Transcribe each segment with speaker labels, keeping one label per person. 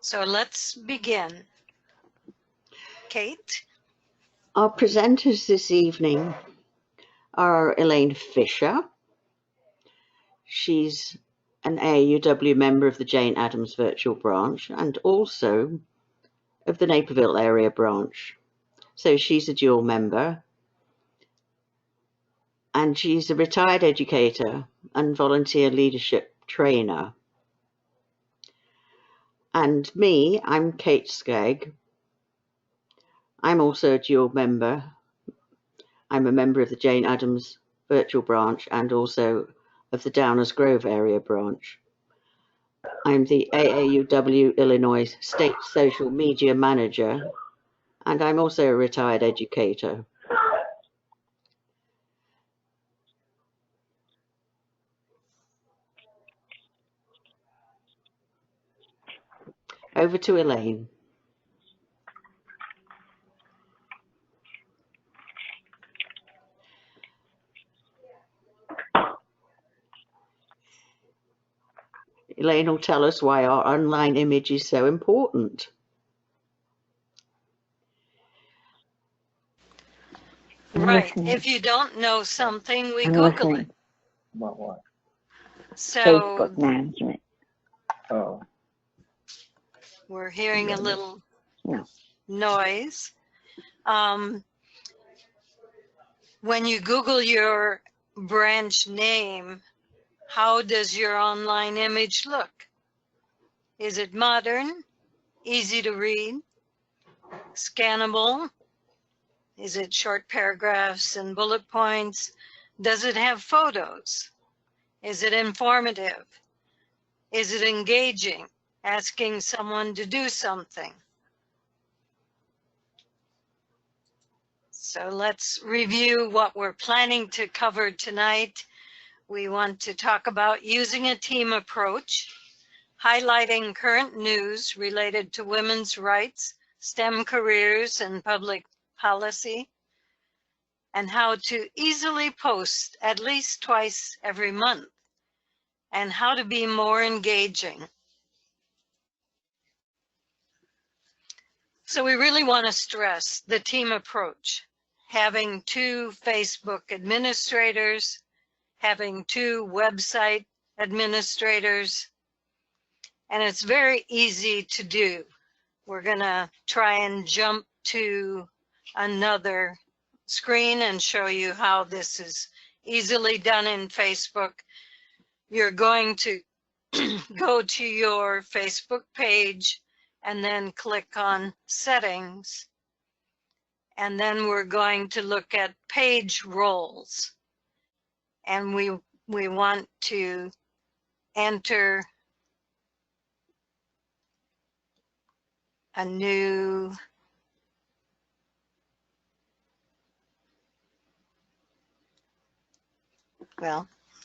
Speaker 1: So let's begin. Kate?
Speaker 2: Our presenters this evening are Elaine Fisher. She's an AAUW member of the Jane Addams Virtual Branch and also of the Naperville Area Branch. So she's a dual member, and she's a retired educator and volunteer leadership trainer. And me, I'm Kate Skegg. I'm also a dual member. I'm a member of the Jane Addams Virtual Branch and also of the Downers Grove Area Branch. I'm the AAUW Illinois State Social Media Manager, and I'm also a retired educator. Over to Elaine. Elaine will tell us why our online image is so important.
Speaker 1: Right. If you don't know something, we Google it.
Speaker 3: About what?
Speaker 1: So
Speaker 3: Facebook management. Oh.
Speaker 1: We're hearing a little noise. When you Google your branch name, how does your online image look? Is it modern, easy to read, scannable? Is it short paragraphs and bullet points? Does it have photos? Is it informative? Is it engaging, asking someone to do something? So let's review what we're planning to cover tonight. We want to talk about using a team approach, highlighting current news related to women's rights, STEM careers, and public policy, and how to easily post at least twice every month, and how to be more engaging. So we really want to stress the team approach, having 2 Facebook administrators, having 2 website administrators, and it's very easy to do. We're going to try and jump to another screen and show you how this is easily done in Facebook. You're going to go to your Facebook page and then click on settings. And then we're going to look at page roles. And we want to enter a new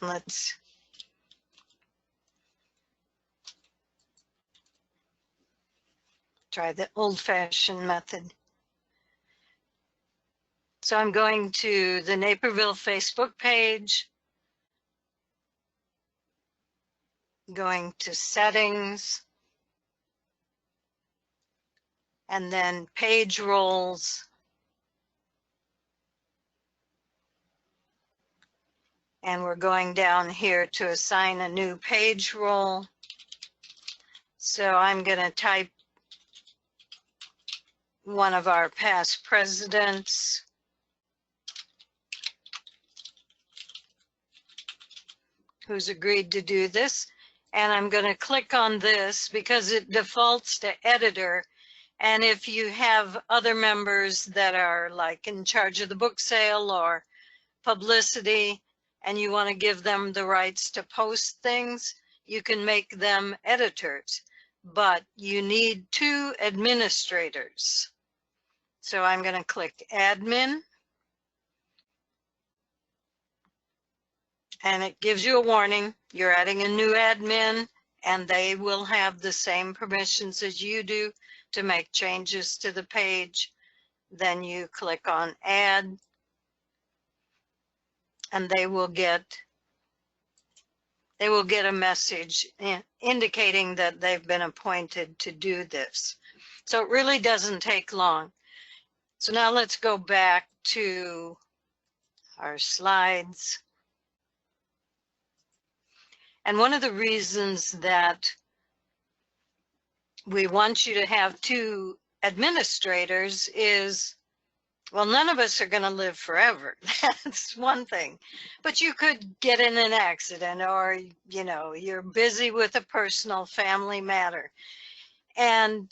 Speaker 1: let's try the old-fashioned method. So I'm going to the Naperville Facebook page, going to settings, and then page roles. And we're going down here to assign a new page role. So I'm going to type one of our past presidents. Who's agreed to do this. And I'm going to click on this because it defaults to editor. And if you have other members that are like in charge of the book sale or publicity, and you want to give them the rights to post things, you can make them editors, but you need 2 administrators. So I'm going to click admin, and it gives you a warning. You're adding a new admin, and they will have the same permissions as you do to make changes to the page. Then you click on add, and they will get they will get a message indicating that they've been appointed to do this. So it really doesn't take long. So now let's go back to our slides. And one of the reasons that we want you to have 2 administrators is, well, none of us are going to live forever. That's one thing. But you could get in an accident, or, you know, you're busy with a personal family matter. And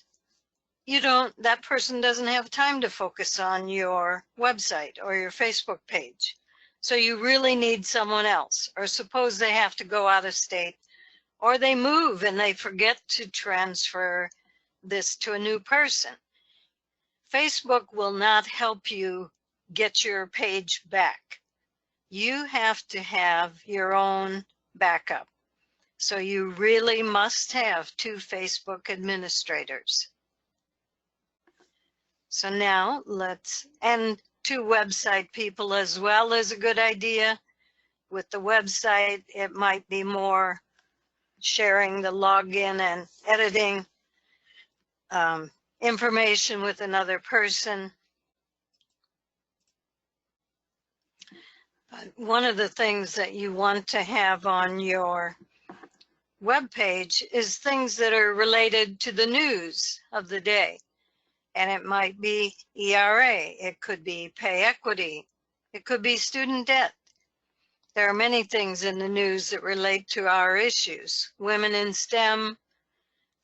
Speaker 1: that person doesn't have time to focus on your website or your Facebook page. So you really need someone else. Or suppose they have to go out of state, or they move and they forget to transfer this to a new person. Facebook will not help you get your page back. You have to have your own backup. So you really must have 2 Facebook administrators. So now and 2 website people as well is a good idea. With the website, it might be more sharing the login and editing information with another person. But one of the things that you want to have on your web page is things that are related to the news of the day. And it might be ERA, it could be pay equity, it could be student debt. There are many things in the news that relate to our issues. Women in STEM,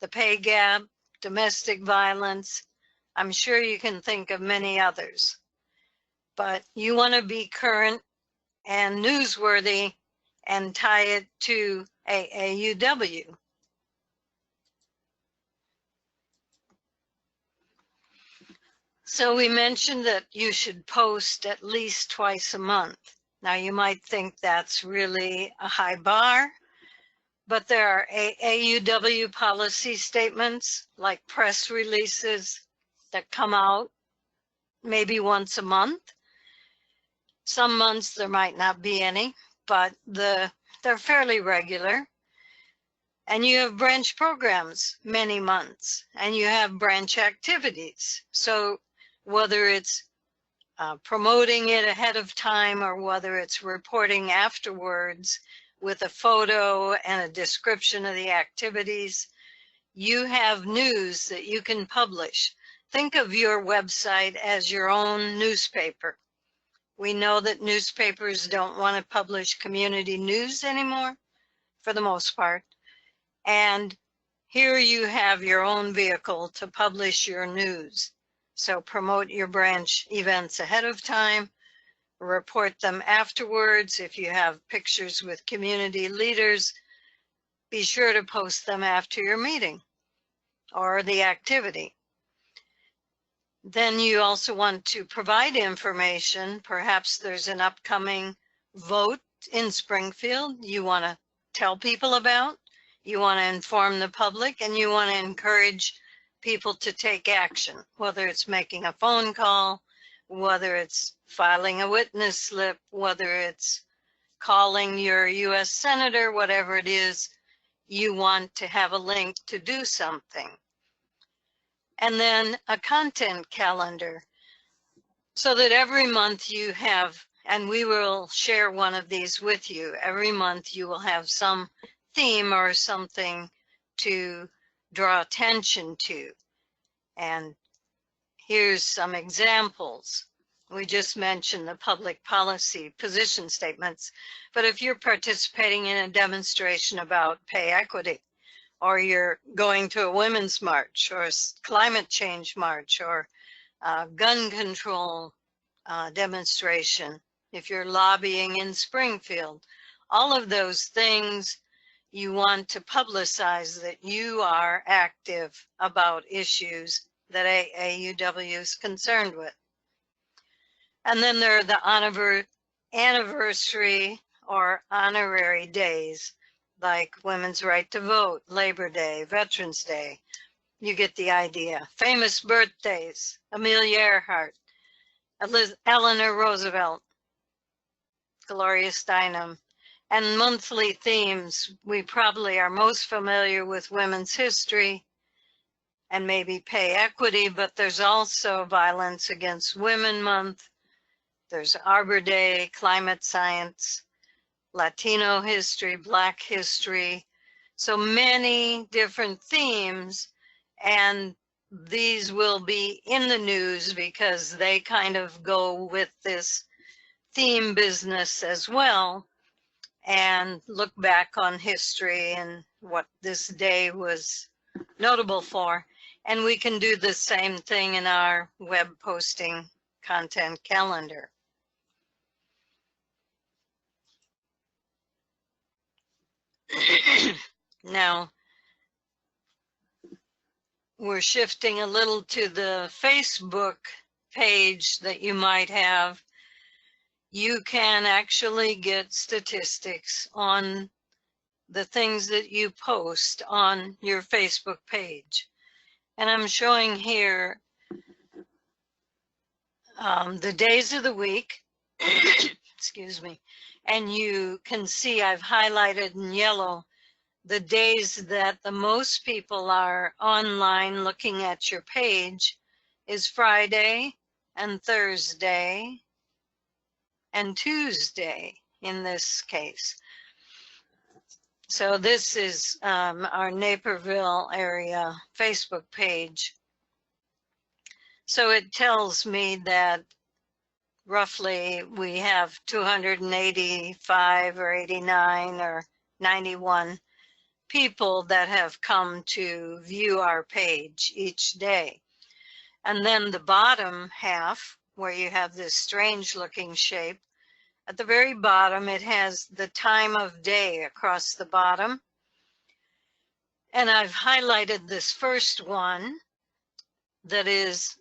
Speaker 1: the pay gap, domestic violence. I'm sure you can think of many others. But you want to be current and newsworthy and tie it to AAUW. So we mentioned that you should post at least twice a month. Now you might think that's really a high bar, but there are AAUW policy statements like press releases that come out maybe once a month. Some months there might not be any, but they're fairly regular. And you have branch programs many months, and you have branch activities. So whether it's promoting it ahead of time or whether it's reporting afterwards with a photo and a description of the activities, you have news that you can publish. Think of your website as your own newspaper. We know that newspapers don't want to publish community news anymore, for the most part. And here you have your own vehicle to publish your news. So promote your branch events ahead of time, report them afterwards. If you have pictures with community leaders, be sure to post them after your meeting or the activity. Then you also want to provide information. Perhaps there's an upcoming vote in Springfield you want to tell people about. You want to inform the public, and you want to encourage people to take action, whether it's making a phone call, whether it's filing a witness slip, whether it's calling your U.S. Senator, whatever it is, you want to have a link to do something. And then a content calendar, so that every month you have, and we will share one of these with you, every month you will have some theme or something to draw attention to. And here's some examples. We just mentioned the public policy position statements, but if you're participating in a demonstration about pay equity, or you're going to a women's march or a climate change march or gun control demonstration, if you're lobbying in Springfield, all of those things you want to publicize that you are active about issues that AAUW is concerned with. And then there are the anniversary or honorary days, like Women's Right to Vote, Labor Day, Veterans Day. You get the idea. Famous birthdays, Amelia Earhart, Eleanor Roosevelt, Gloria Steinem, And monthly themes, we probably are most familiar with women's history and maybe pay equity, but there's also Violence Against Women Month. There's Arbor Day, climate science, Latino history, Black history. So many different themes, and these will be in the news because they kind of go with this theme business as well, and look back on history and what this day was notable for. And we can do the same thing in our web posting content calendar. Now, we're shifting a little to the Facebook page that you might have. You can actually get statistics on the things that you post on your Facebook page. And I'm showing here the days of the week, excuse me, and you can see I've highlighted in yellow the days that the most people are online looking at your page is Friday and Thursday and Tuesday in this case. So this is our Naperville area Facebook page. So it tells me that roughly we have 285 or 89 or 91 people that have come to view our page each day. And then the bottom half, where you have this strange looking shape, at the very bottom it has the time of day across the bottom. And I've highlighted this first one that is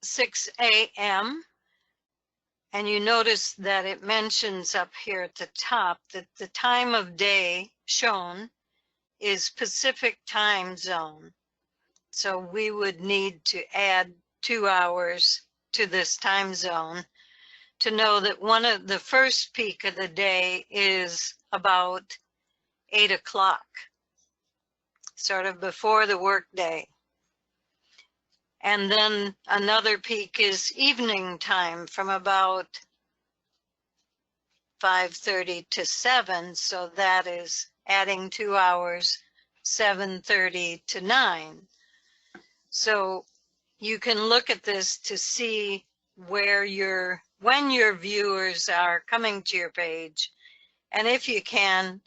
Speaker 1: 6 a.m. And you notice that it mentions up here at the top that the time of day shown is Pacific time zone. So we would need to add 2 hours to this time zone to know that one of the first peak of the day is about 8 o'clock, sort of before the work day. And then another peak is evening time from about 5:30 to 7. So that is adding 2 hours, 7:30 to 9. So you can look at this to see where when your viewers are coming to your page. And if you can,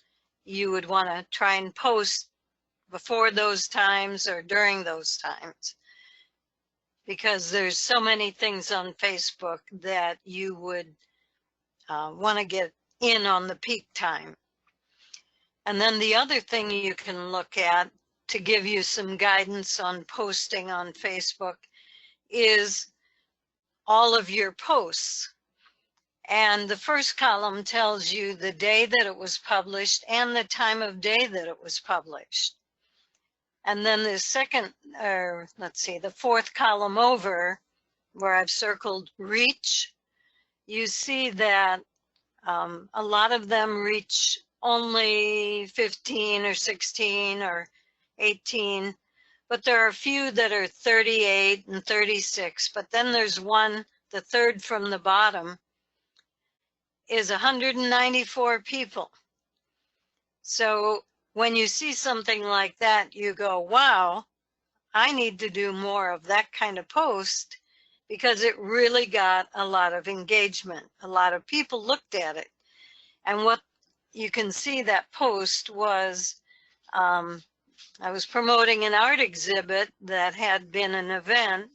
Speaker 1: you would want to try and post before those times or during those times, because there's so many things on Facebook that you would want to get in on the peak time. And then the other thing you can look at to give you some guidance on posting on Facebook is all of your posts. And the first column tells you the day that it was published and the time of day that it was published. And then the second, or let's see, the fourth column over, where I've circled reach, you see that a lot of them reach only 15 or 16 or 18, but there are a few that are 38 and 36. But then there's one, the third from the bottom, is 194 people. So when you see something like that, you go, wow, I need to do more of that kind of post, because it really got a lot of engagement. A lot of people looked at it. And what you can see that post was, I was promoting an art exhibit that had been an event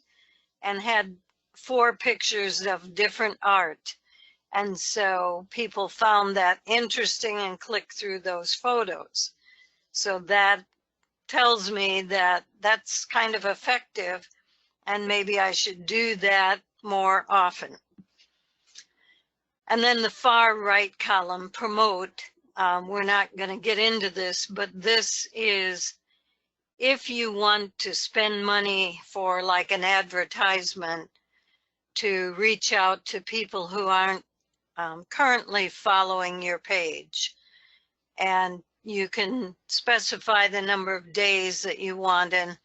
Speaker 1: and had 4 pictures of different art. And so people found that interesting and clicked through those photos. So that tells me that that's kind of effective, and maybe I should do that more often. And then the far right column, promote, we're not going to get into this, but this is if you want to spend money for like an advertisement to reach out to people who aren't currently following your page. and you can specify the number of days that you want, and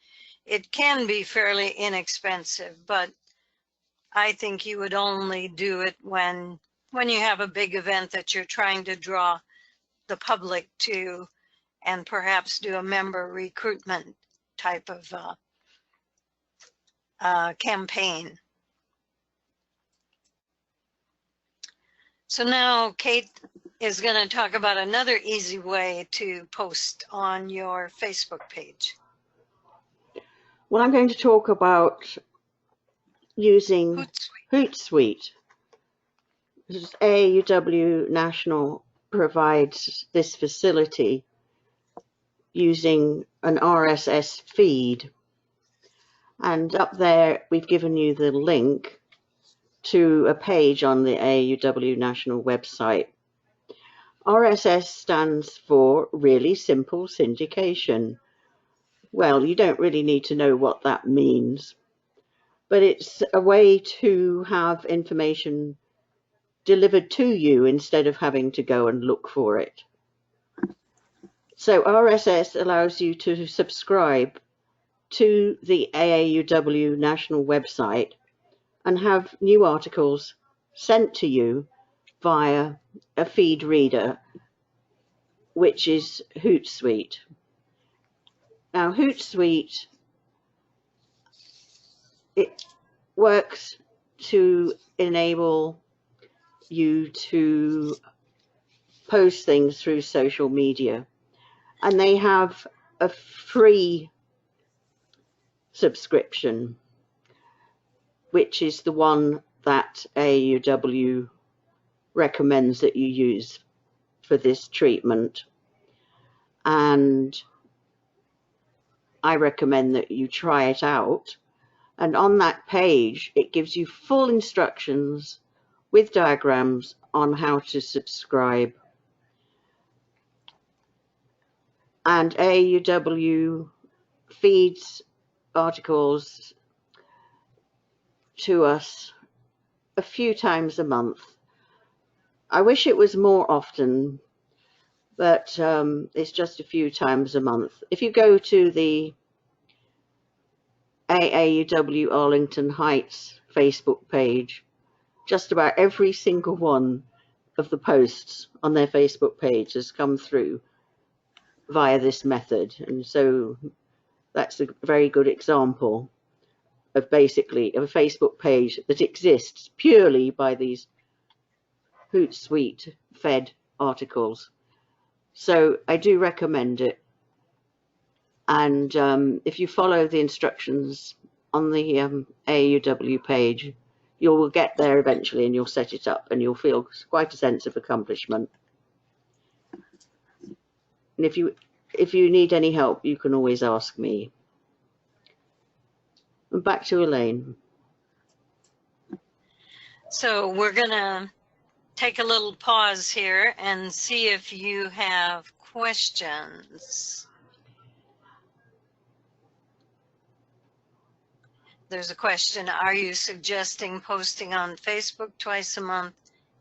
Speaker 1: it can be fairly inexpensive, but I think you would only do it when you have a big event that you're trying to draw the public to, and perhaps do a member recruitment type of campaign. So now Kate is going to talk about another easy way to post on your Facebook page.
Speaker 2: Well, I'm going to talk about using Hootsuite. AAUW National provides this facility using an RSS feed. And up there, we've given you the link to a page on the AAUW National website. RSS stands for Really Simple Syndication. Well, you don't really need to know what that means, but it's a way to have information delivered to you instead of having to go and look for it. So RSS allows you to subscribe to the AAUW National website and have new articles sent to you via a feed reader, which is Hootsuite. Now, Hootsuite, it works to enable you to post things through social media, and they have a free subscription, which is the one that AAUW recommends that you use for this treatment, and I recommend that you try it out. And on that page, it gives you full instructions with diagrams on how to subscribe. And AAUW feeds articles to us a few times a month. I wish it was more often, but it's just a few times a month. If you go to the AAUW Arlington Heights Facebook page, just about every single one of the posts on their Facebook page has come through via this method. And so that's a very good example of basically a Facebook page that exists purely by these Hootsuite fed articles. So I do recommend it. And if you follow the instructions on the AAUW page, you will get there eventually and you'll set it up and you'll feel quite a sense of accomplishment. And if you need any help, you can always ask me. And back to Elaine.
Speaker 1: So we're going to take a little pause here and see if you have questions. There's a question. Are you suggesting posting on Facebook twice a month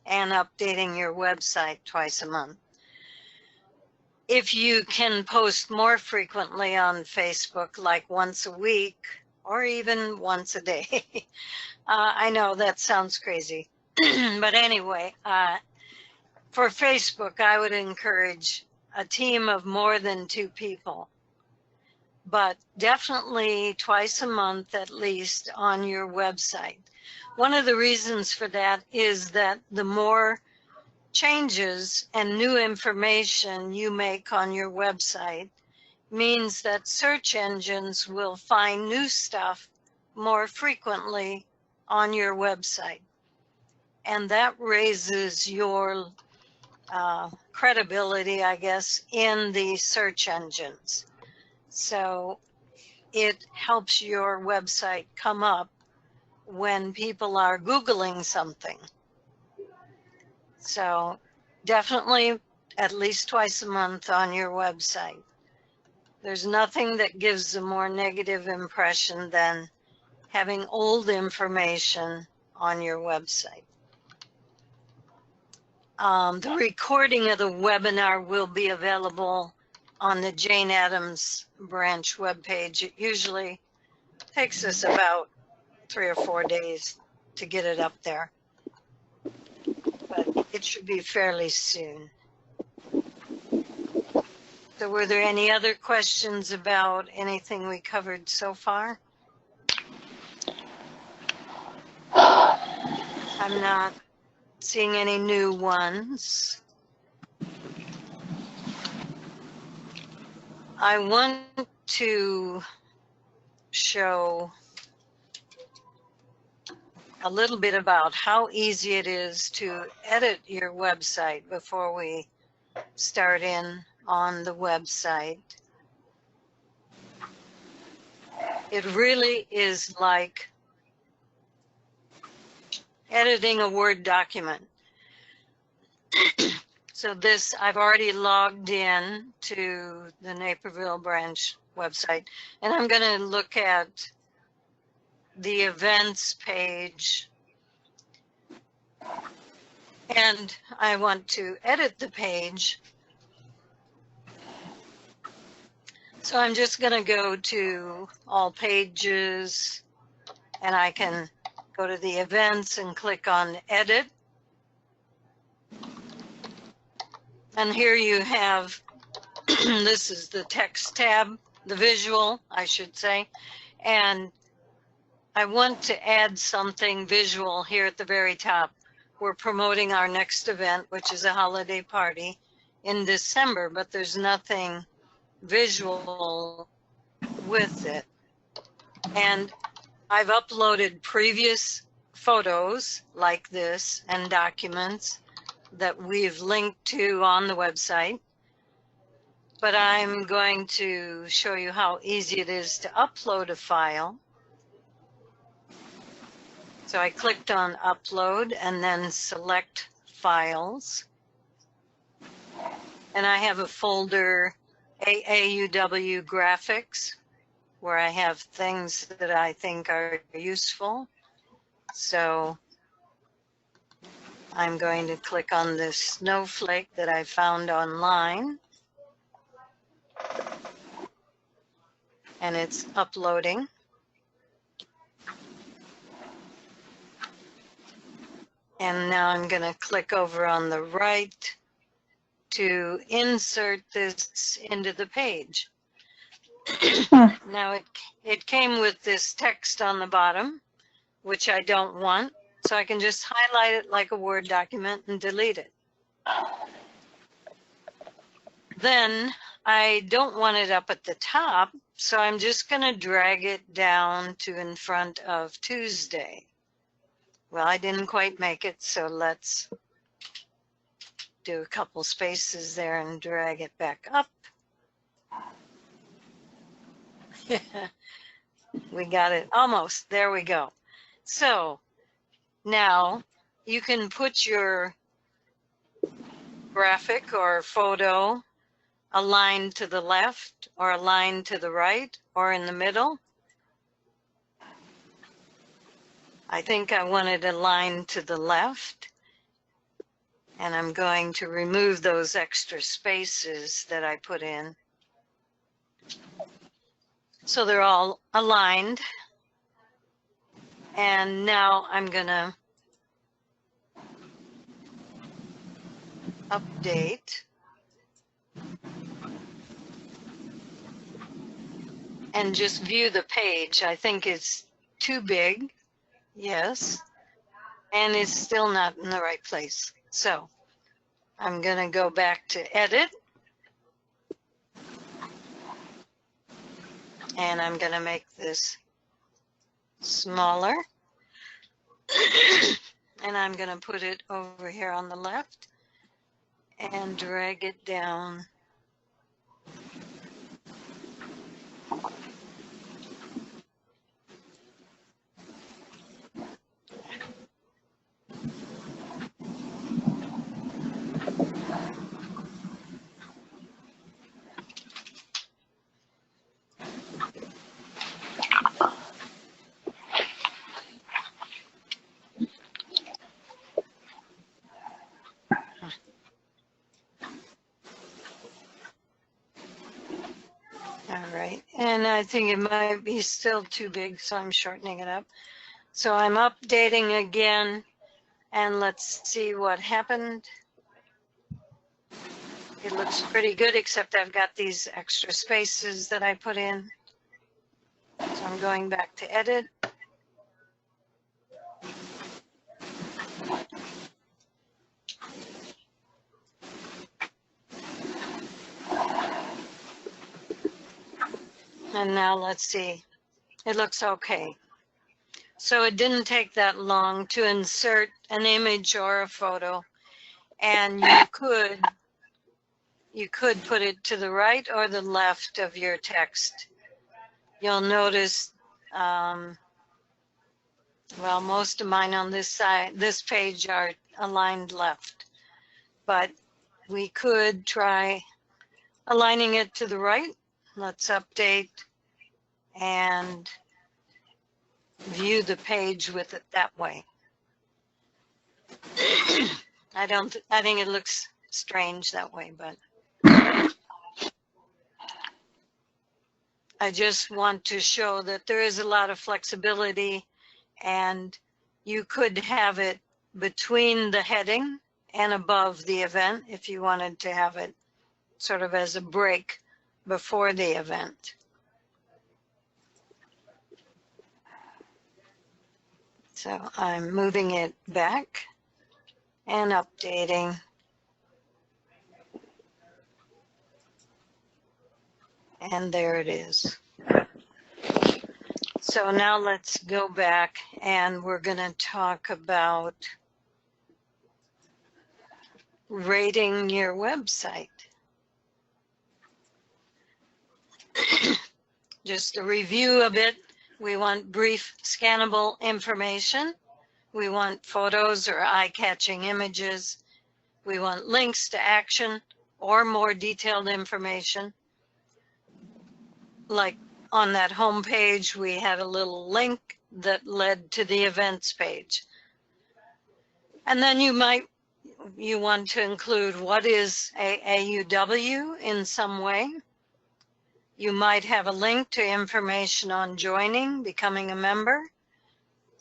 Speaker 1: and updating your website twice a month? If you can post more frequently on Facebook, like once a week or even once a day, I know that sounds crazy, but anyway, for Facebook, I would encourage a team of more than 2 people, but definitely twice a month at least on your website. One of the reasons for that is that the more changes and new information you make on your website means that search engines will find new stuff more frequently on your website. And that raises your credibility, I guess, in the search engines. So it helps your website come up when people are Googling something. So definitely at least twice a month on your website. There's nothing that gives a more negative impression than having old information on your website. The recording of the webinar will be available on the Jane Addams branch webpage. It usually takes us about 3 or 4 days to get it up there, but it should be fairly soon. So were there any other questions about anything we covered so far? I'm not seeing any new ones. I want to show a little bit about how easy it is to edit your website before we start in on the website. It really is like editing a Word document. So this, I've already logged in to the Naperville branch website, and I'm going to look at the events page, and I want to edit the page. So I'm just going to go to all pages, and I can go to the events and click on edit. And here you have, this is the text tab, the visual, I should say. And I want to add something visual here at the very top. We're promoting our next event, which is a holiday party in December, but there's nothing visual with it. And I've uploaded previous photos like this and documents that we've linked to on the website, but I'm going to show you how easy it is to upload a file. So I clicked on upload and then select files, and I have a folder AAUW graphics where I have things that I think are useful. So I'm going to click on this snowflake that I found online, and it's uploading. And now I'm going to click over on the right to insert this into the page. Now it came with this text on the bottom, which I don't want. So I can just highlight it like a Word document and delete it. Then I don't want it up at the top, so I'm just going to drag it down to in front of Tuesday. Well, I didn't quite make it, so let's do a couple spaces there and drag it back up. We got it almost. There we go. So now you can put your graphic or photo aligned to the left or aligned to the right or in the middle. I think I want it aligned to the left, and I'm going to remove those extra spaces that I put in. So they're all aligned. And now I'm going to update and just view the page. I think it's too big. Yes. And it's still not in the right place. So I'm going to go back to edit. And I'm going to make this smaller. And I'm going to put it over here on the left and drag it down. All right, and I think it might be still too big, so I'm shortening it up. So I'm updating again, and let's see what happened. It looks pretty good, except I've got these extra spaces that I put in. So I'm going back to edit. And now let's see. It looks okay. So it didn't take that long to insert an image or a photo, and you could put it to the right or the left of your text. You'll notice, well, most of mine on this side, this page are aligned left, but we could try aligning it to the right. Let's update and view the page with it that way. I think it looks strange that way, but I just want to show that there is a lot of flexibility, and you could have it between the heading and above the event if you wanted to have it sort of as a break before the event. So I'm moving it back and updating. And there it is. So now let's go back, and we're going to talk about rating your website. Just a review of it. We want brief scannable information. We want photos or eye-catching images. We want links to action or more detailed information. Like on that home page, we had a little link that led to the events page. And then you want to include what is AAUW in some way. You might have a link to information on joining, becoming a member,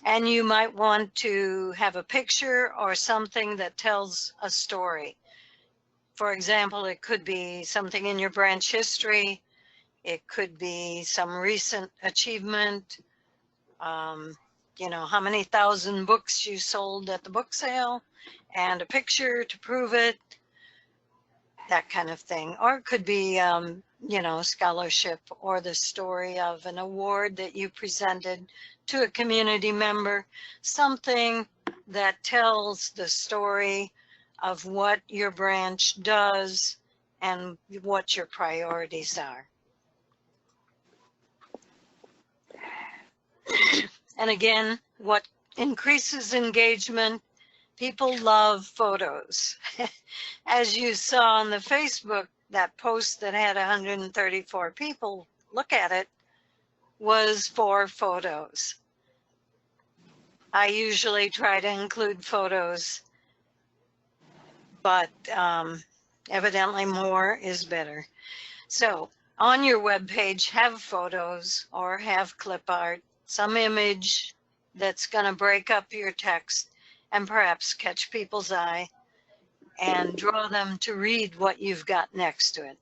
Speaker 1: and you might want to have a picture or something that tells a story. For example, it could be something in your branch history. It could be some recent achievement, you know, how many thousand books you sold at the book sale, and a picture to prove it, that kind of thing. Or it could be, you know, scholarship or the story of an award that you presented to a community member, something that tells the story of what your branch does and what your priorities are. And again, what increases engagement? People love photos. As you saw on the Facebook, that post that had 134 people look at it was for photos. I usually try to include photos, but evidently more is better. So on your web page, have photos or have clip art, some image that's going to break up your text and perhaps catch people's eye and draw them to read what you've got next to it.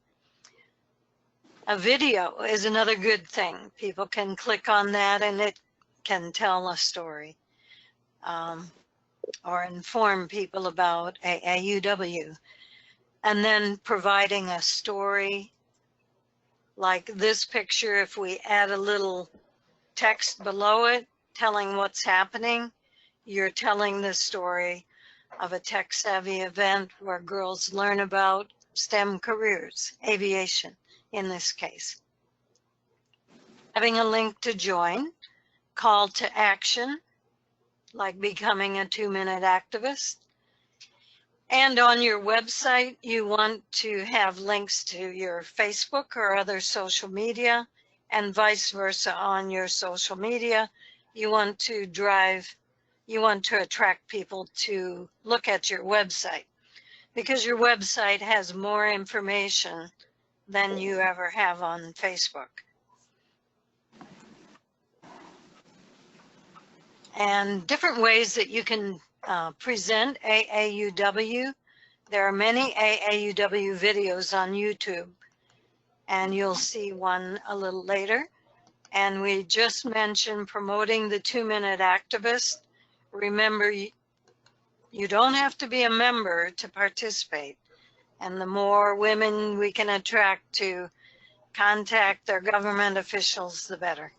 Speaker 1: A video is another good thing. People can click on that and it can tell a story or inform people about AAUW. And then providing a story like this picture, if we add a little text below it telling what's happening, you're telling the story of a tech-savvy event where girls learn about STEM careers, aviation in this case. Having a link to join, call to action, like becoming a 2-minute activist. And on your website, you want to have links to your Facebook or other social media, and vice versa on your social media. You want to attract people to look at your website, because your website has more information than you ever have on Facebook. And different ways that you can present AAUW. There are many AAUW videos on YouTube, and you'll see one a little later. And we just mentioned promoting the 2-minute activist. Remember, you don't have to be a member to participate. And the more women we can attract to contact their government officials, the better.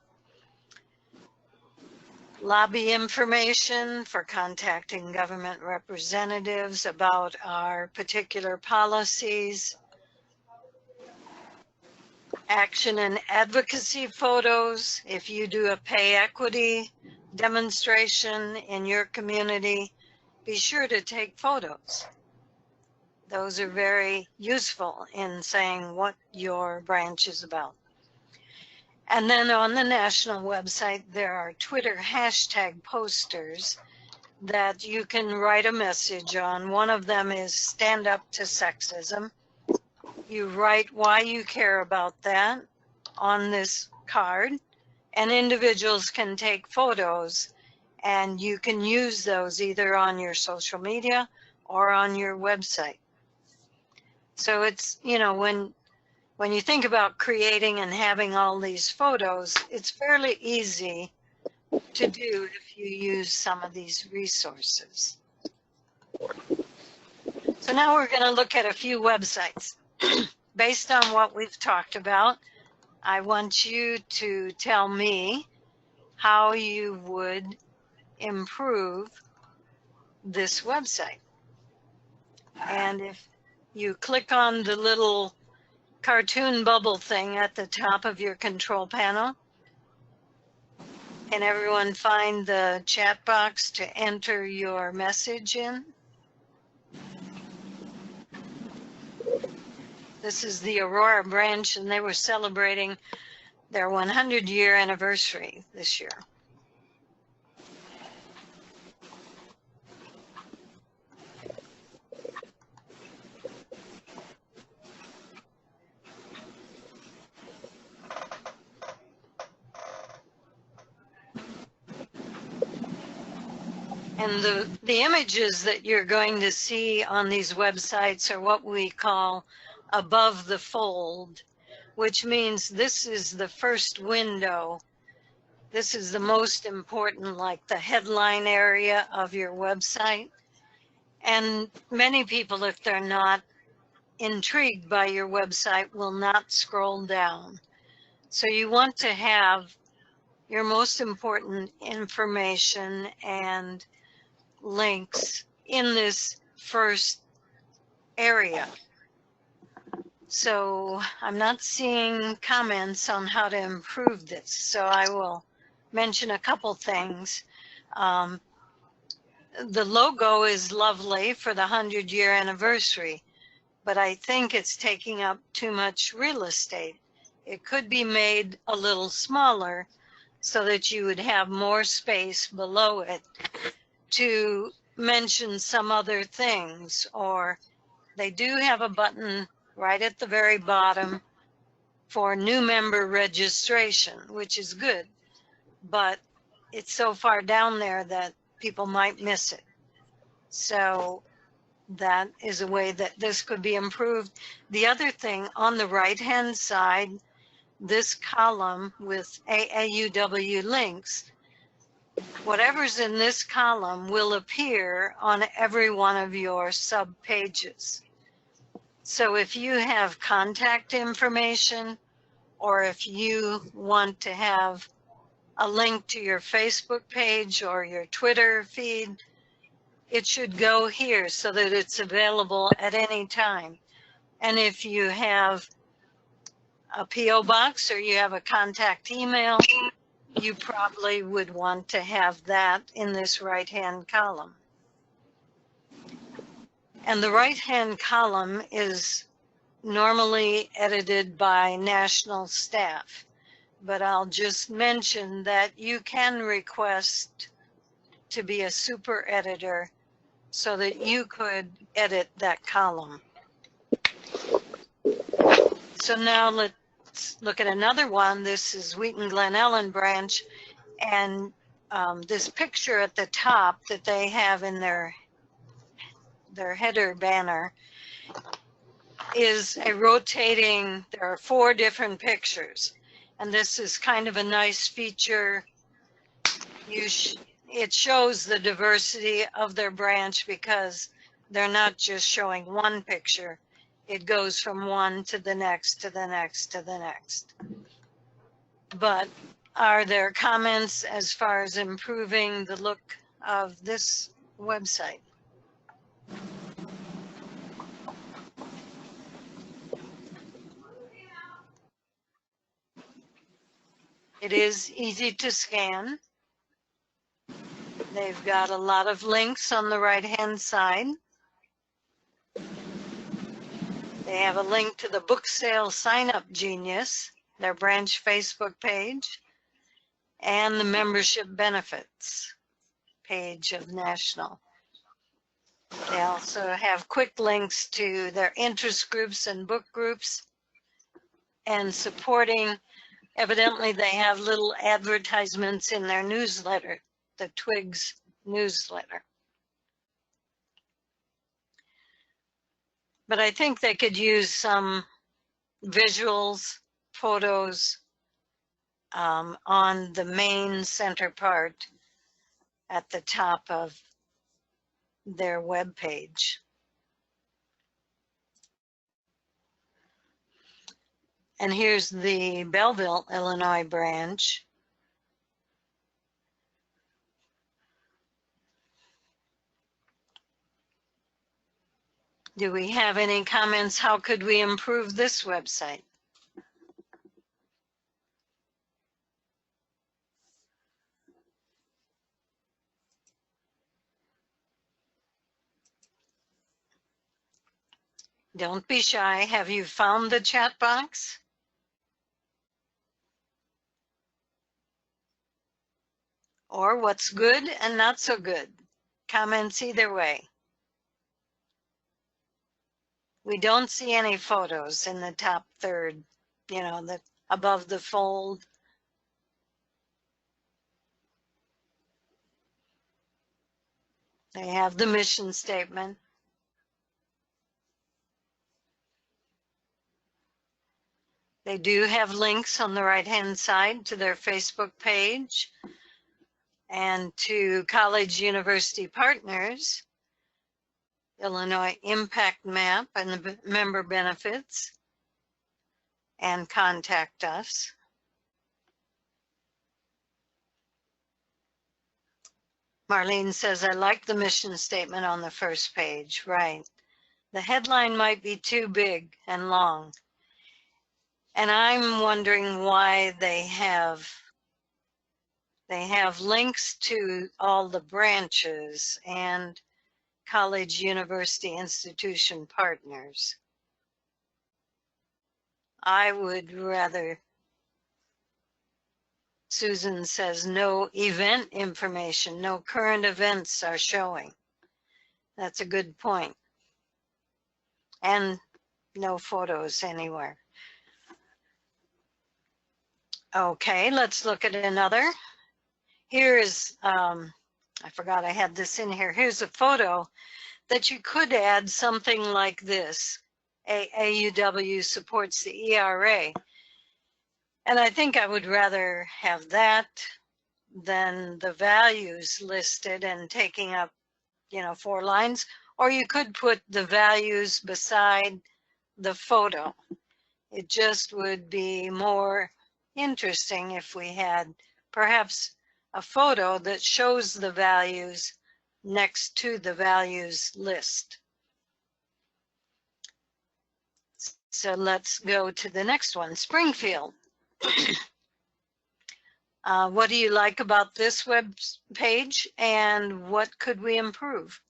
Speaker 1: Lobby information for contacting government representatives about our particular policies. Action and advocacy photos. If you do a pay equity demonstration in your community, be sure to take photos. Those are very useful in saying what your branch is about. And then on the national website, there are Twitter hashtag posters that you can write a message on. One of them is Stand Up to Sexism. You write why you care about that on this card, and individuals can take photos, and you can use those either on your social media or on your website. So it's, you know, when you think about creating and having all these photos, it's fairly easy to do if you use some of these resources. So now we're going to look at a few websites. Based on what we've talked about, I want you to tell me how you would improve this website. And if you click on the little cartoon bubble thing at the top of your control panel, can everyone find the chat box to enter your message in? This is the Aurora branch, and they were celebrating their 100-year anniversary this year. And the images that you're going to see on these websites are what we call above the fold, which means this is the first window. This is the most important, like the headline area of your website. And many people, if they're not intrigued by your website, will not scroll down. So you want to have your most important information and links in this first area. So I'm not seeing comments on how to improve this, so I will mention a couple things. The logo is lovely for the 100-year anniversary, but I think it's taking up too much real estate. It could be made a little smaller so that you would have more space below it to mention some other things. Or they do have a button right at the very bottom for new member registration, which is good, but it's so far down there that people might miss it. So that is a way that this could be improved. The other thing, on the right-hand side, this column with AAUW links, whatever's in this column will appear on every one of your sub-pages. So if you have contact information, or if you want to have a link to your Facebook page or your Twitter feed, it should go here so that it's available at any time. And if you have a PO box or you have a contact email, you probably would want to have that in this right-hand column. And the right-hand column is normally edited by national staff, but I'll just mention that you can request to be a super editor so that you could edit that column. So now let's look at another one. This is Wheaton Glen Ellen branch, and this picture at the top that they have in their header banner is a rotating, there are 4 different pictures, and this is kind of a nice feature. It shows the diversity of their branch because they're not just showing one picture. It goes from one to the next, to the next, to the next. But are there comments as far as improving the look of this website? It is easy to scan. They've got a lot of links on the right-hand side. They have a link to the book sale Sign Up Genius, their branch Facebook page, and the membership benefits page of National. They also have quick links to their interest groups and book groups, and supporting, evidently they have little advertisements in their newsletter, the Twigs newsletter. But I think they could use some visuals, photos on the main center part at the top of their web page. And here's the Belleville, Illinois branch. Do we have any comments? How could we improve this website? Don't be shy. Have you found the chat box? Or what's good and not so good? Comments either way. We don't see any photos in the top third, you know, the above the fold. They have the mission statement. They do have links on the right-hand side to their Facebook page and to college university partners, Illinois Impact Map and the member benefits, and contact us. Marlene says, I like the mission statement on the first page. Right. The headline might be too big and long. And I'm wondering why they have links to all the branches and college, university, institution partners. I would rather, Susan says, no event information, no current events are showing. That's a good point. And no photos anywhere. Okay, let's look at another. Here is, I forgot I had this in here. Here's a photo that you could add something like this. AAUW supports the ERA. And I think I would rather have that than the values listed and taking up, 4 lines. Or you could put the values beside the photo. It just would be more interesting if we had perhaps a photo that shows the values next to the values list. So let's go to the next one, Springfield. What do you like about this web page and what could we improve?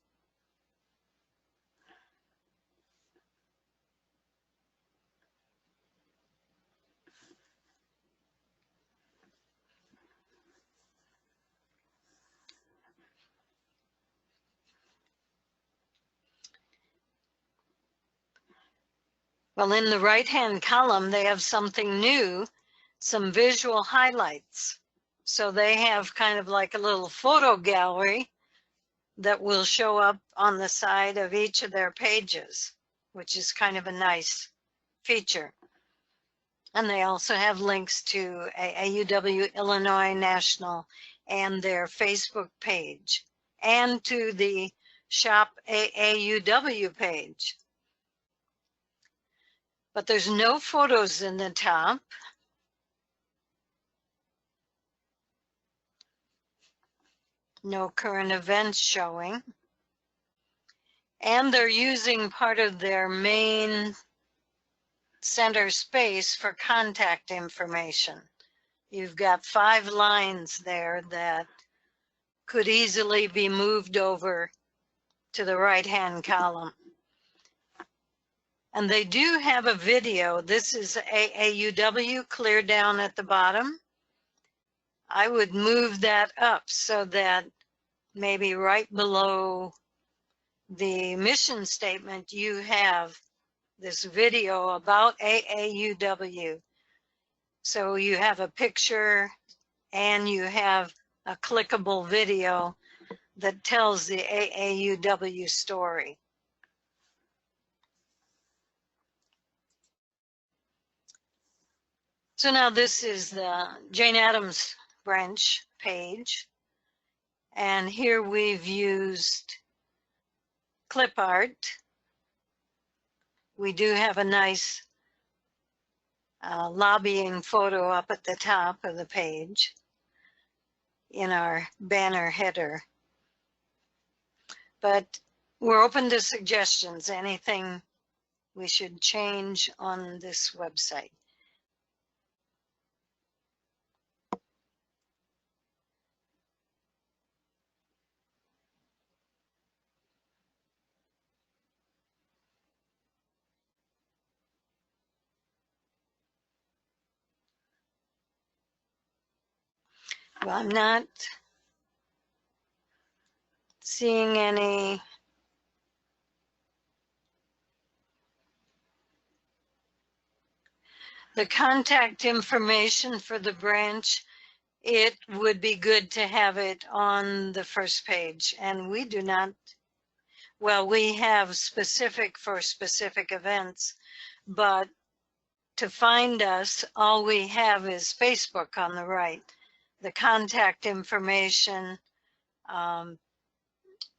Speaker 1: Well, in the right-hand column, they have something new, some visual highlights. So they have kind of like a little photo gallery that will show up on the side of each of their pages, which is kind of a nice feature. And they also have links to AAUW Illinois National and their Facebook page, and to the Shop AAUW page. But there's no photos in the top. No current events showing. And they're using part of their main center space for contact information. You've got 5 lines there that could easily be moved over to the right-hand column. And they do have a video. This is AAUW clear down at the bottom. I would move that up so that maybe right below the mission statement you have this video about AAUW. So you have a picture and you have a clickable video that tells the AAUW story. So now this is the Jane Addams branch page. And here we've used clip art. We do have a nice lobbying photo up at the top of the page in our banner header. But we're open to suggestions, anything we should change on this website. Well, I'm not seeing any the contact information for the branch. It would be good to have it on the first page, and we do not. Well, we have specific for specific events, but to find us, all we have is Facebook on the right. The contact information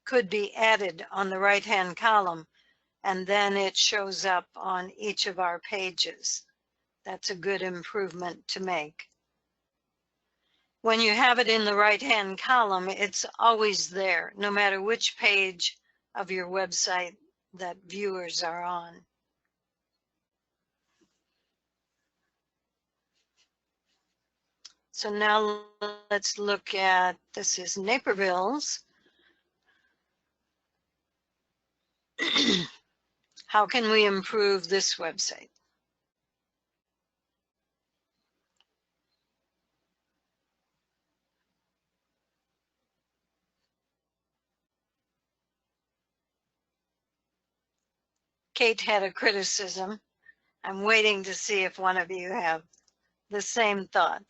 Speaker 1: could be added on the right-hand column, and then it shows up on each of our pages. That's a good improvement to make. When you have it in the right-hand column, it's always there, no matter which page of your website that viewers are on. So now let's look at, this is Naperville's. How can we improve this website? Kate had a criticism. I'm waiting to see if one of you have the same thought.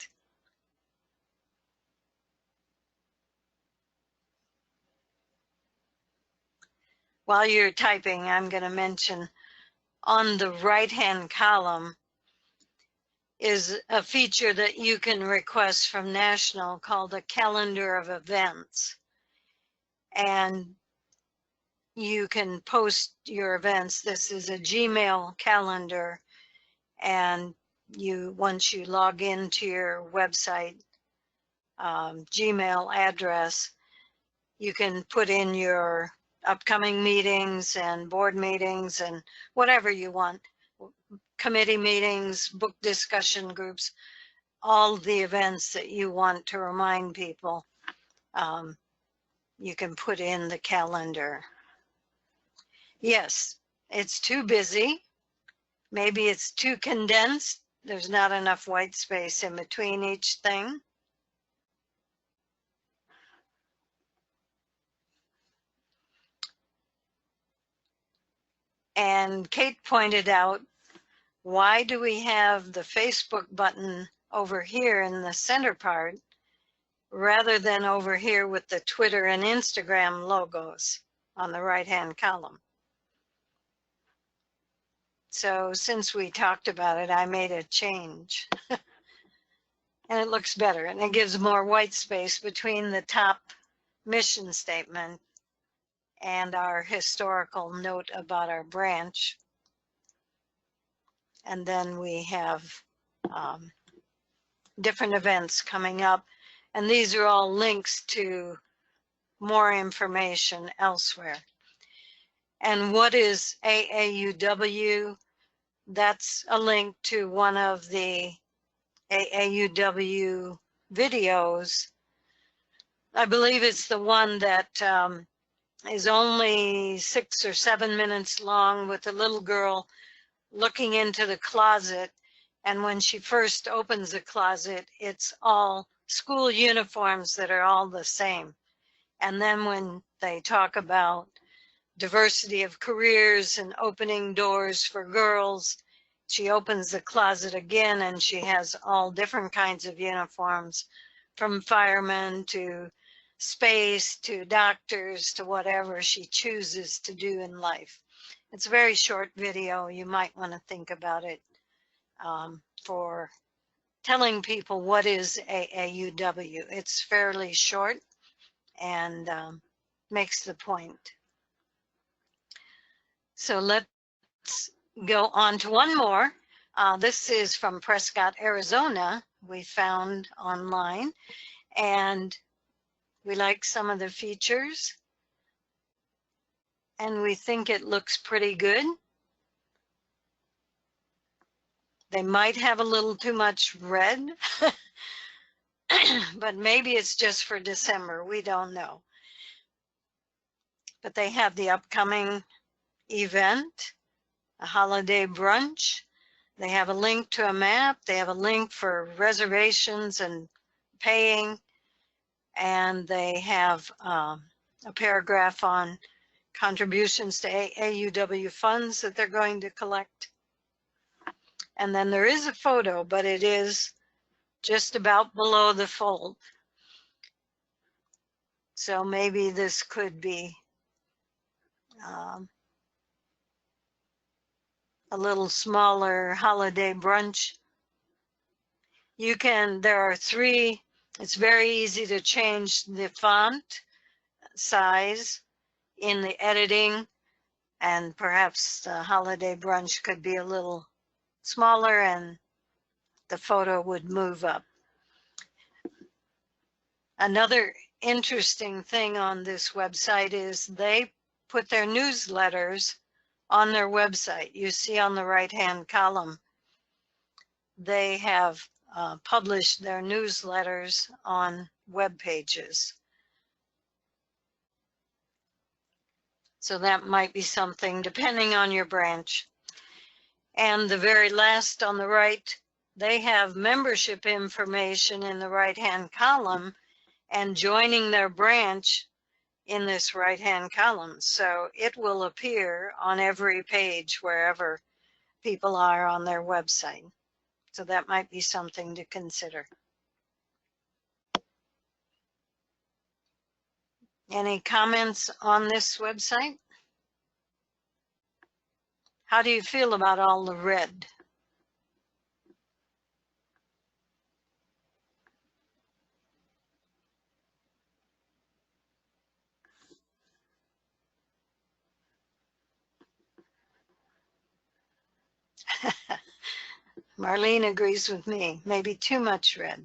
Speaker 1: While you're typing, I'm going to mention on the right-hand column is a feature that you can request from National called a calendar of events. And you can post your events. This is a Gmail calendar, and once you log into your website Gmail address, you can put in your upcoming meetings and board meetings and whatever you want, committee meetings, book discussion groups, all the events that you want to remind people, you can put in the calendar. Yes, it's too busy. Maybe it's too condensed. There's not enough white space in between each thing. And Kate pointed out why do we have the Facebook button over here in the center part rather than over here with the Twitter and Instagram logos on the right-hand column? So since we talked about it, I made a change. And it looks better, and it gives more white space between the top mission statement and our historical note about our branch. And then we have different events coming up, and these are all links to more information elsewhere. And what is AAUW? That's a link to one of the AAUW videos. I believe it's the one that is only 6 or 7 minutes long, with a little girl looking into the closet. And when she first opens the closet, it's all school uniforms that are all the same. And then when they talk about diversity of careers and opening doors for girls, she opens the closet again and she has all different kinds of uniforms, from firemen to space to doctors to whatever she chooses to do in life. It's a very short video. You might want to think about it for telling people what is AAUW. It's fairly short and makes the point. So let's go on to one more. This is from Prescott, Arizona. We found online, and we like some of the features, and we think it looks pretty good. They might have a little too much red, but maybe it's just for December. We don't know. But they have the upcoming event, a holiday brunch. They have a link to a map. They have a link for reservations and paying. And they have a paragraph on contributions to AAUW funds that they're going to collect. And then there is a photo, but it is just about below the fold. So maybe this could be a little smaller holiday brunch. There are 3, it's very easy to change the font size in the editing, and perhaps the holiday brunch could be a little smaller and the photo would move up. Another interesting thing on this website is they put their newsletters on their website. You see on the right-hand column, they have published their newsletters on web pages. So that might be something depending on your branch. And the very last on the right, they have membership information in the right-hand column and joining their branch in this right-hand column. So it will appear on every page wherever people are on their website. So that might be something to consider. Any comments on this website? How do you feel about all the red? Marlene agrees with me, maybe too much red.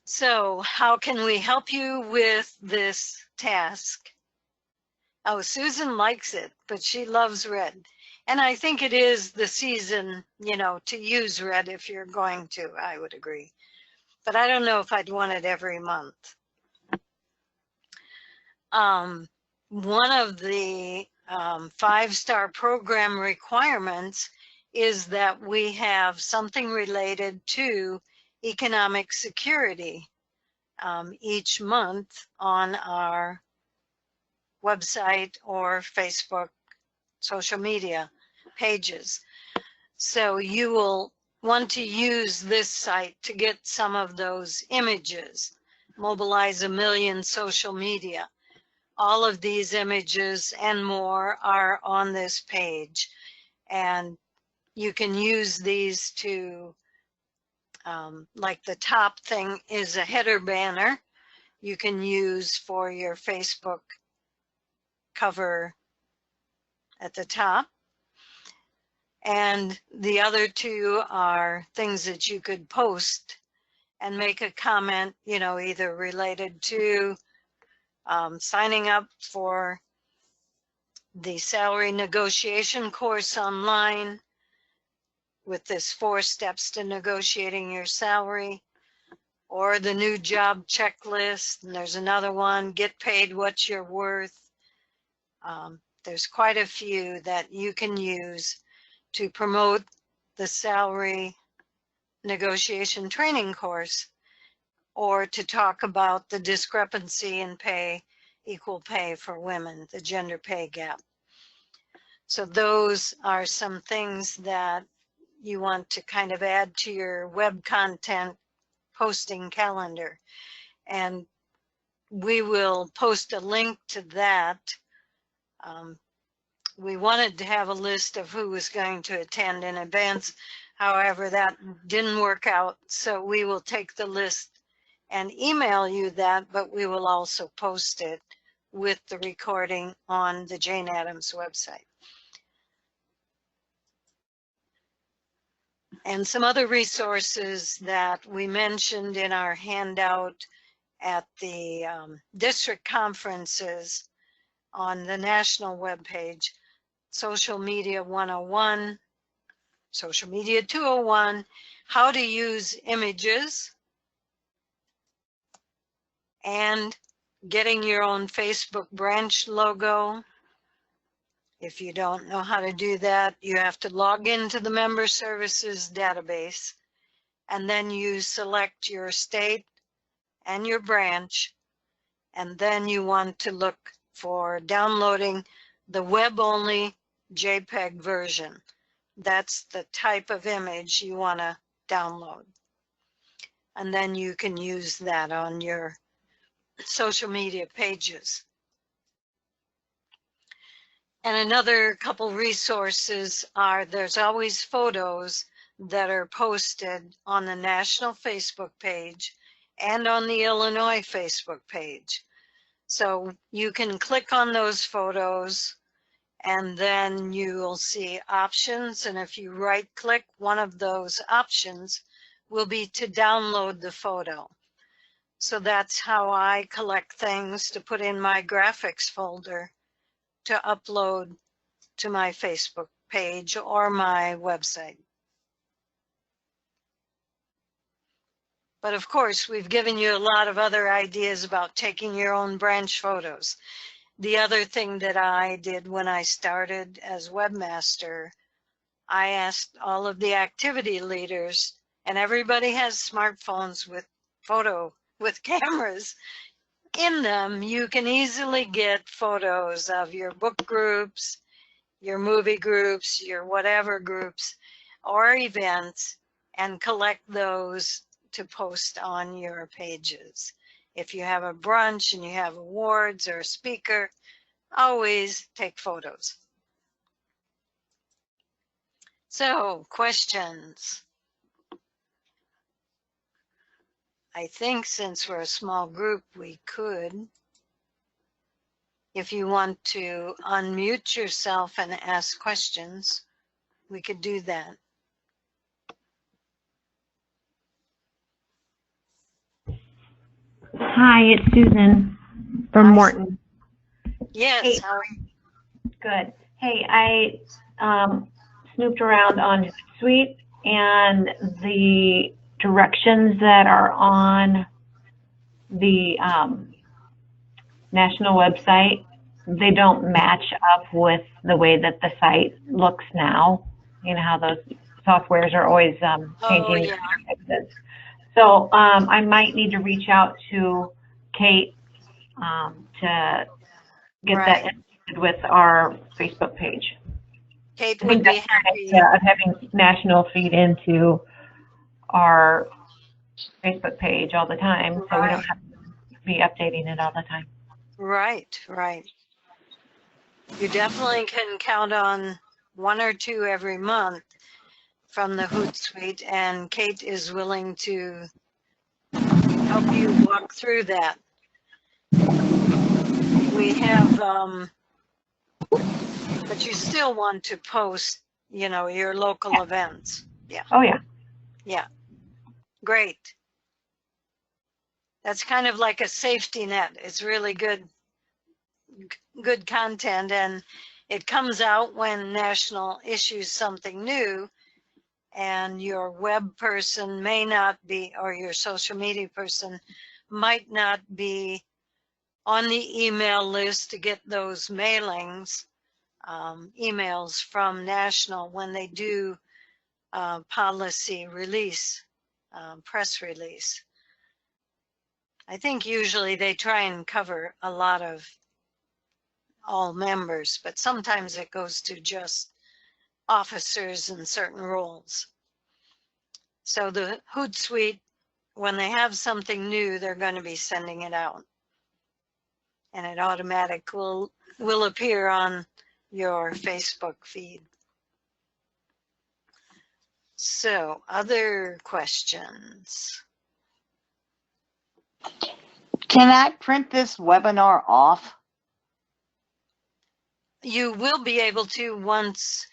Speaker 1: So how can we help you with this task? Oh, Susan likes it, but she loves red. And I think it is the season, to use red if you're going to, I would agree. But I don't know if I'd want it every month. One of the 5-star program requirements is that we have something related to economic security each month on our website or Facebook, social media. pages. So you will want to use this site to get some of those images. Mobilize 1 million social media. All of these images and more are on this page. And you can use these to, like the top thing is a header banner you can use for your Facebook cover at the top. And the other two are things that you could post and make a comment, you know, either related to signing up for the salary negotiation course online with this 4 steps to negotiating your salary, or the new job checklist. And there's another one, get paid what you're worth. There's quite a few that you can use to promote the salary negotiation training course, or to talk about the discrepancy in pay, equal pay for women, the gender pay gap. So those are some things that you want to kind of add to your web content posting calendar. And we will post a link to that. We wanted to have a list of who was going to attend in advance. However, that didn't work out. So we will take the list and email you that, but we will also post it with the recording on the Jane Addams website. And some other resources that we mentioned in our handout at the district conferences on the national webpage: Social Media 101, Social Media 201, how to use images, and getting your own Facebook branch logo. If you don't know how to do that, you have to log into the member services database, and then you select your state and your branch, and then you want to look for downloading the web-only JPEG version. That's the type of image you want to download. And then you can use that on your social media pages. And another couple resources are, there's always photos that are posted on the national Facebook page and on the Illinois Facebook page. So you can click on those photos and then you will see options. And if you right click, one of those options will be to download the photo. So that's how I collect things to put in my graphics folder to upload to my Facebook page or my website. But of course, we've given you a lot of other ideas about taking your own branch photos. The other thing that I did when I started as webmaster, I asked all of the activity leaders, and everybody has smartphones with cameras in them. You can easily get photos of your book groups, your movie groups, your whatever groups or events, and collect those to post on your pages. If you have a brunch and you have awards or a speaker, always take photos. So, questions? I think since we're a small group, we could, if you want to unmute yourself and ask questions, we could do that.
Speaker 4: Hi, it's Susan from Morton.
Speaker 1: Yes,
Speaker 4: hey,
Speaker 1: how are you?
Speaker 4: Good. Hey, I snooped around on Hootsuite, and the directions that are on the national website, they don't match up with the way that the site looks now. You know how those softwares are always changing.
Speaker 1: Yeah.
Speaker 4: So I might need to reach out to Kate to get that with our Facebook page.
Speaker 1: Kate
Speaker 4: I think
Speaker 1: would be
Speaker 4: that's
Speaker 1: happy.
Speaker 4: nice, of having national feed into our Facebook page all the time, so we don't
Speaker 1: Right.
Speaker 4: have to be updating it all the time.
Speaker 1: Right, right. You definitely can count on 1 or 2 every month from the Hootsuite, and Kate is willing to help you walk through that. We have, but you still want to post, you know, your local events. Yeah,
Speaker 4: Oh, yeah.
Speaker 1: yeah, great. That's kind of like a safety net. It's really good content, and it comes out when National issues something new, and your web person may not be, or your social media person might not be on the email list to get those mailings, emails from National when they do policy release, press release. I think usually they try and cover a lot of all members, but sometimes it goes to just officers in certain roles. So the Hootsuite, when they have something new, they're going to be sending it out, and it automatic will appear on your Facebook feed. So, other questions?
Speaker 5: Can I print this webinar off?
Speaker 1: You will be able to once.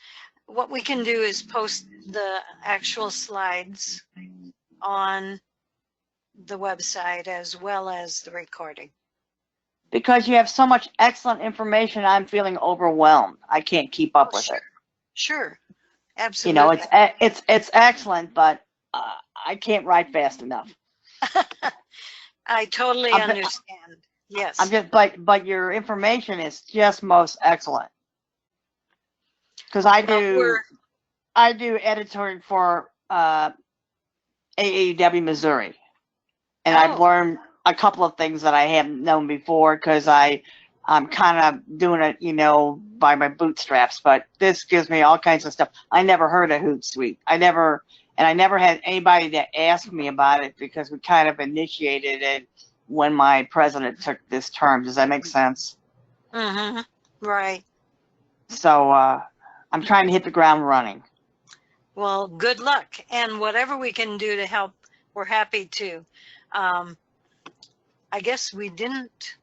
Speaker 1: What we can do is post the actual slides on the website as well as the recording.
Speaker 5: Because you have so much excellent information, I'm feeling overwhelmed. I can't keep up with it.
Speaker 1: Sure,
Speaker 5: You
Speaker 1: absolutely.
Speaker 5: know, it's excellent, but I can't write fast enough.
Speaker 1: I totally understand. Yes.
Speaker 5: I'm just, but your information is just most excellent. Because I do editorial for AAUW Missouri, and I've learned a couple of things that I hadn't known before because I'm kind of doing it, you know, by my bootstraps. But this gives me all kinds of stuff. I never heard of Hootsuite. I never had anybody that asked me about it because we kind of initiated it when my president took this term. Does that make sense?
Speaker 1: Mm-hmm. Right.
Speaker 5: So I'm trying to hit the ground running.
Speaker 1: Well, good luck. And whatever we can do to help, we're happy to. I guess we didn't.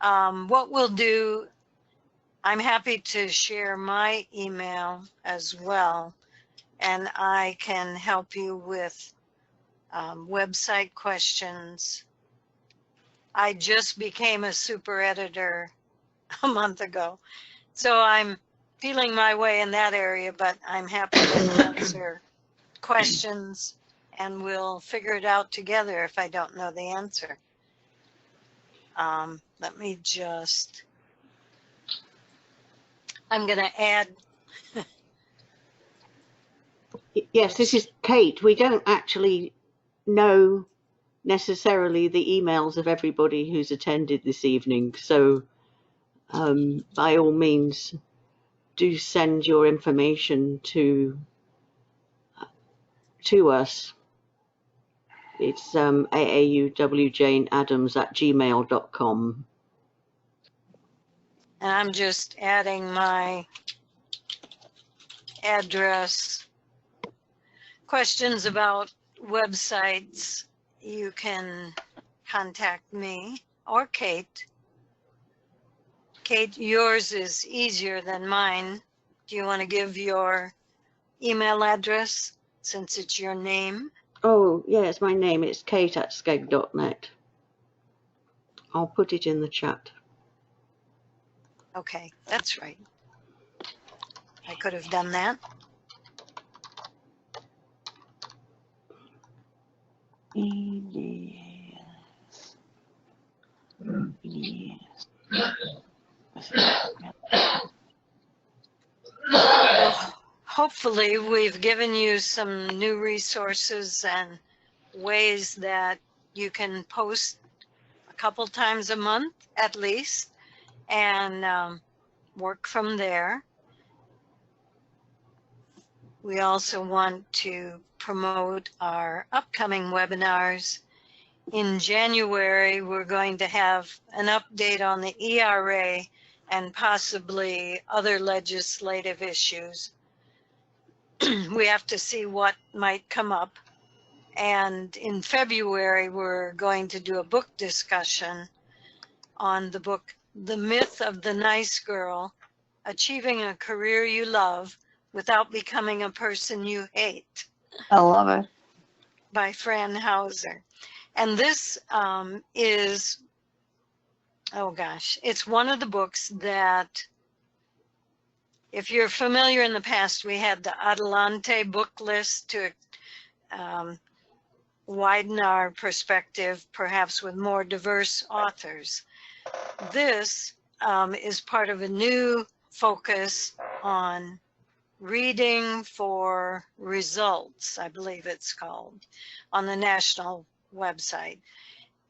Speaker 1: What we'll do, I'm happy to share my email as well, and I can help you with website questions. I just became a super editor a month ago, so I'm feeling my way in that area, but I'm happy to answer questions, and we'll figure it out together if I don't know the answer. Let me just, I'm going to add.
Speaker 2: Yes, this is Kate. We don't actually know necessarily the emails of everybody who's attended this evening, so by all means do send your information to us. It's aauwjaneadams@gmail.com.
Speaker 1: And I'm just adding my address. Questions about websites, you can contact me or Kate. Kate, yours is easier than mine. Do you want to give your email address since it's your name?
Speaker 2: Oh, yeah, it's my name. It's kate@skeg.net. I'll put it in the chat.
Speaker 1: Okay, that's right. I could have done that.
Speaker 5: Yes. Yes.
Speaker 1: Well, hopefully we've given you some new resources and ways that you can post a couple times a month at least, and work from there. we also want to promote our upcoming webinars. In January, we're going to have an update on the ERA and possibly other legislative issues. We have to see what might come up. And in February, we're going to do a book discussion on the book, The Myth of the Nice Girl, Achieving a Career You Love Without Becoming a Person You Hate,
Speaker 5: I love it.
Speaker 1: by Fran Hauser. And this is, oh gosh, it's one of the books that, if you're familiar, in the past, we had the Adelante book list to widen our perspective, perhaps with more diverse authors. This is part of a new focus on reading for results, I believe it's called, on the national website.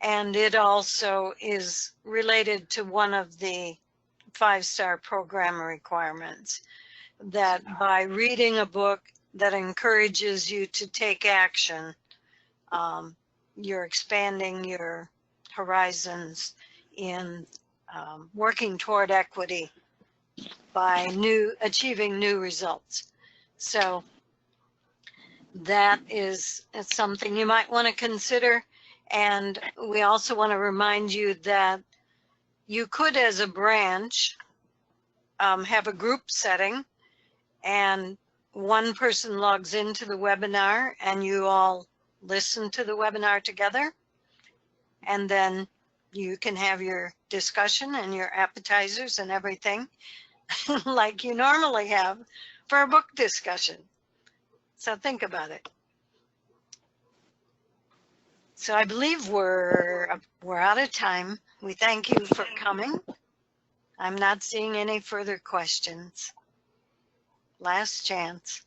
Speaker 1: And it also is related to one of the 5-star program requirements, that by reading a book that encourages you to take action, you're expanding your horizons in working toward equity by achieving new results. So that is something you might want to consider. And we also want to remind you that you could, as a branch, have a group setting, and one person logs into the webinar and you all listen to the webinar together, and then you can have your discussion and your appetizers and everything like you normally have for a book discussion. So think about it. So I believe we're out of time. We thank you for coming. I'm not seeing any further questions. Last chance.